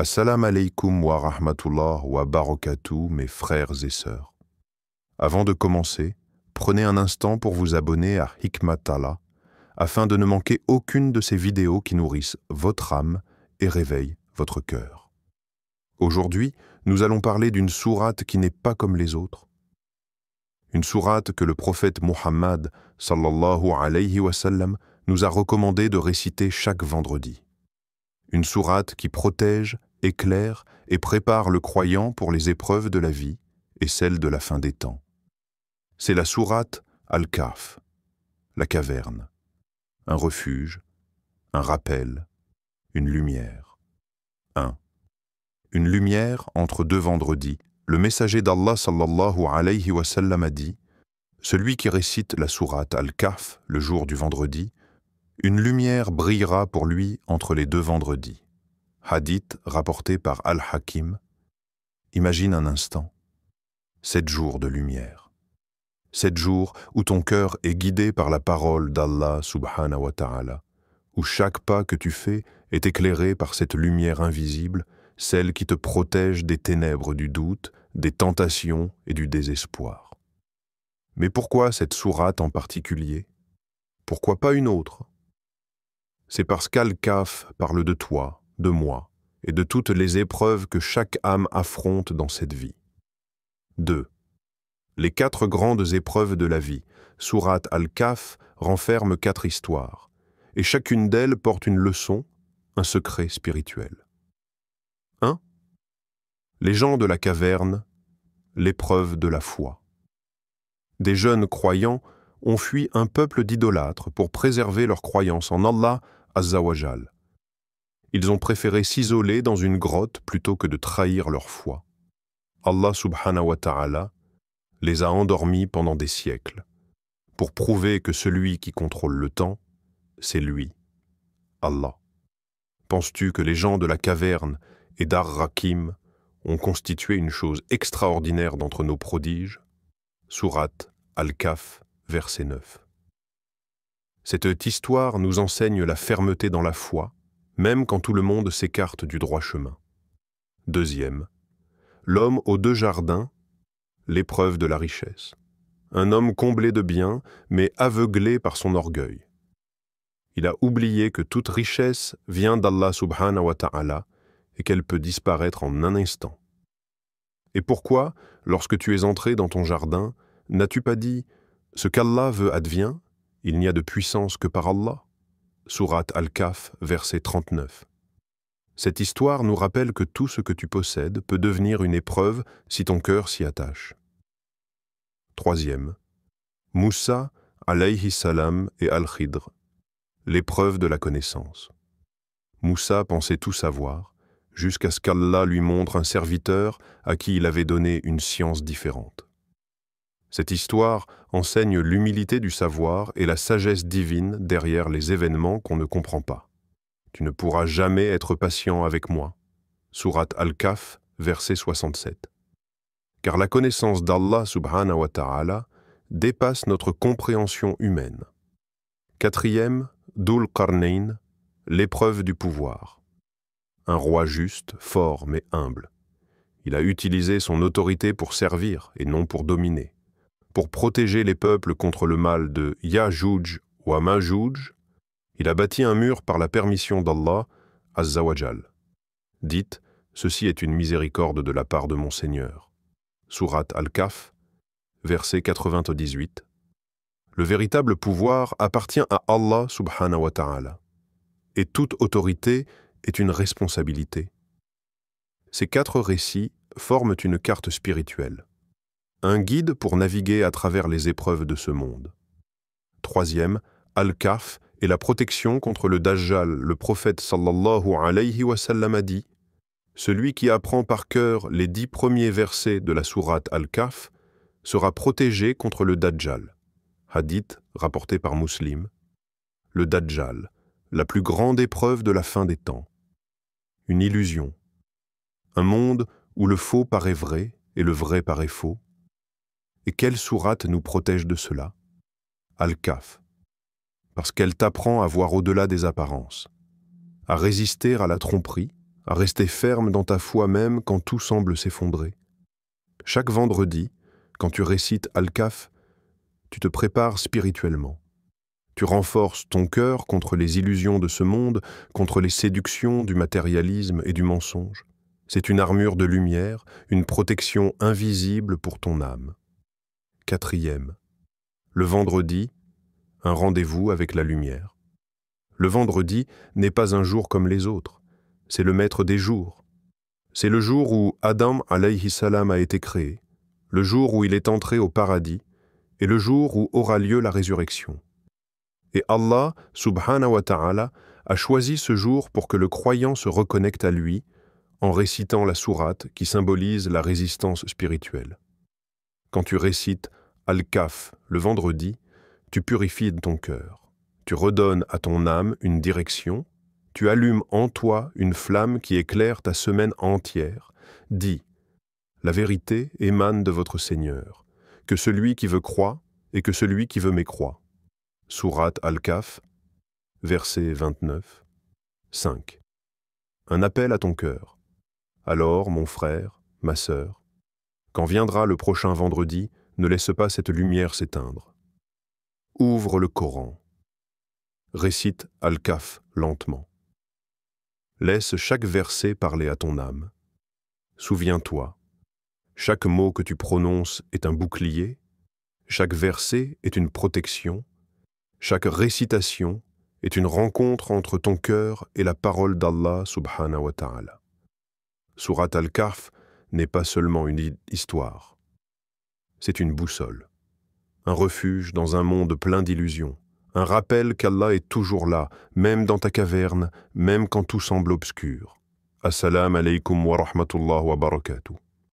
Assalamu alaikum wa rahmatullah wa barakatuh, mes frères et sœurs. Avant de commencer, prenez un instant pour vous abonner à Hikmatala afin de ne manquer aucune de ces vidéos qui nourrissent votre âme et réveillent votre cœur. Aujourd'hui, nous allons parler d'une sourate qui n'est pas comme les autres. Une sourate que le prophète Muhammad sallallahu alayhi wa sallam nous a recommandé de réciter chaque vendredi. Une sourate qui protège, éclaire et prépare le croyant pour les épreuves de la vie et celles de la fin des temps. C'est la sourate Al-Kahf, la caverne, un refuge, un rappel, une lumière. 1. Une lumière entre deux vendredis. Le messager d'Allah sallallahu alayhi wa sallam a dit « Celui qui récite la sourate Al-Kahf le jour du vendredi, une lumière brillera pour lui entre les deux vendredis. » Hadith rapporté par Al-Hakim. Imagine un instant, 7 jours de lumière. 7 jours où ton cœur est guidé par la parole d'Allah subhanahu wa ta'ala, où chaque pas que tu fais est éclairé par cette lumière invisible, celle qui te protège des ténèbres du doute, des tentations et du désespoir. Mais pourquoi cette sourate en particulier? Pourquoi pas une autre? C'est parce qu'Al-Kahf parle de toi, de moi, et de toutes les épreuves que chaque âme affronte dans cette vie. 2. Les 4 grandes épreuves de la vie, sourate Al-Kahf renferme 4 histoires, et chacune d'elles porte une leçon, un secret spirituel. 1. Les gens de la caverne, l'épreuve de la foi. Des jeunes croyants ont fui un peuple d'idolâtres pour préserver leur croyance en Allah Azza wa Jal. Ils ont préféré s'isoler dans une grotte plutôt que de trahir leur foi. Allah subhanahu wa ta'ala les a endormis pendant des siècles, pour prouver que celui qui contrôle le temps, c'est lui, Allah. Penses-tu que les gens de la caverne et d'Ar-Rakim ont constitué une chose extraordinaire d'entre nos prodiges? Sourate Al-Kahf, verset 9. Cette histoire nous enseigne la fermeté dans la foi, même quand tout le monde s'écarte du droit chemin. 2. L'homme aux 2 jardins, l'épreuve de la richesse. Un homme comblé de biens, mais aveuglé par son orgueil. Il a oublié que toute richesse vient d'Allah subhanahu wa ta'ala et qu'elle peut disparaître en un instant. Et pourquoi, lorsque tu es entré dans ton jardin, n'as-tu pas dit « Ce qu'Allah veut advient, il n'y a de puissance que par Allah » Sourate Al-Kahf, verset 39. Cette histoire nous rappelle que tout ce que tu possèdes peut devenir une épreuve si ton cœur s'y attache. 3. Moussa, alayhi salam, et Al-Khidr, l'épreuve de la connaissance. Moussa pensait tout savoir, jusqu'à ce qu'Allah lui montre un serviteur à qui il avait donné une science différente. Cette histoire enseigne l'humilité du savoir et la sagesse divine derrière les événements qu'on ne comprend pas. Tu ne pourras jamais être patient avec moi. Sourate Al-Kahf, verset 67. Car la connaissance d'Allah subhanahu wa ta'ala dépasse notre compréhension humaine. 4. Dhul Qarnayn, l'épreuve du pouvoir. Un roi juste, fort mais humble. Il a utilisé son autorité pour servir et non pour dominer. Pour protéger les peuples contre le mal de Ya'juj wa Ma'juj, il a bâti un mur par la permission d'Allah Azza wa Jal. Dites, ceci est une miséricorde de la part de mon Seigneur. Sourate Al-Kahf, verset 98. Le véritable pouvoir appartient à Allah subhanahu wa ta'ala. Et toute autorité est une responsabilité. Ces 4 récits forment une carte spirituelle. Un guide pour naviguer à travers les épreuves de ce monde. 3. Al-Kahf et la protection contre le Dajjal. Le prophète sallallahu alayhi wa sallam a dit « Celui qui apprend par cœur les 10 premiers versets de la sourate Al-Kahf sera protégé contre le Dajjal. » Hadith rapporté par Muslim. Le Dajjal, la plus grande épreuve de la fin des temps. Une illusion. Un monde où le faux paraît vrai et le vrai paraît faux. Et quelle sourate nous protège de cela? Al-Kahf. Parce qu'elle t'apprend à voir au-delà des apparences, à résister à la tromperie, à rester ferme dans ta foi même quand tout semble s'effondrer. Chaque vendredi, quand tu récites Al-Kahf, tu te prépares spirituellement. Tu renforces ton cœur contre les illusions de ce monde, contre les séductions du matérialisme et du mensonge. C'est une armure de lumière, une protection invisible pour ton âme. 4e. Le vendredi, un rendez-vous avec la lumière. Le vendredi n'est pas un jour comme les autres, c'est le maître des jours. C'est le jour où Adam alayhi salam a été créé, le jour où il est entré au paradis, et le jour où aura lieu la résurrection. Et Allah, subhanahu wa ta'ala, a choisi ce jour pour que le croyant se reconnecte à lui en récitant la sourate qui symbolise la résistance spirituelle. Quand tu récites Al-Kahf le vendredi, tu purifies ton cœur. Tu redonnes à ton âme une direction, tu allumes en toi une flamme qui éclaire ta semaine entière. Dis, la vérité émane de votre Seigneur, que celui qui veut croit et que celui qui veut mécroit. Sourate Al-Kahf, verset 29, 5. Un appel à ton cœur. Alors, mon frère, ma sœur, quand viendra le prochain vendredi, ne laisse pas cette lumière s'éteindre. Ouvre le Coran. Récite Al-Kahf lentement. Laisse chaque verset parler à ton âme. Souviens-toi, chaque mot que tu prononces est un bouclier, chaque verset est une protection, chaque récitation est une rencontre entre ton cœur et la parole d'Allah subhanahu wa ta'ala. Sourate Al-Kahf n'est pas seulement une histoire, c'est une boussole, un refuge dans un monde plein d'illusions, un rappel qu'Allah est toujours là, même dans ta caverne, même quand tout semble obscur. Assalamu alaikum wa rahmatullah wa barakatuh.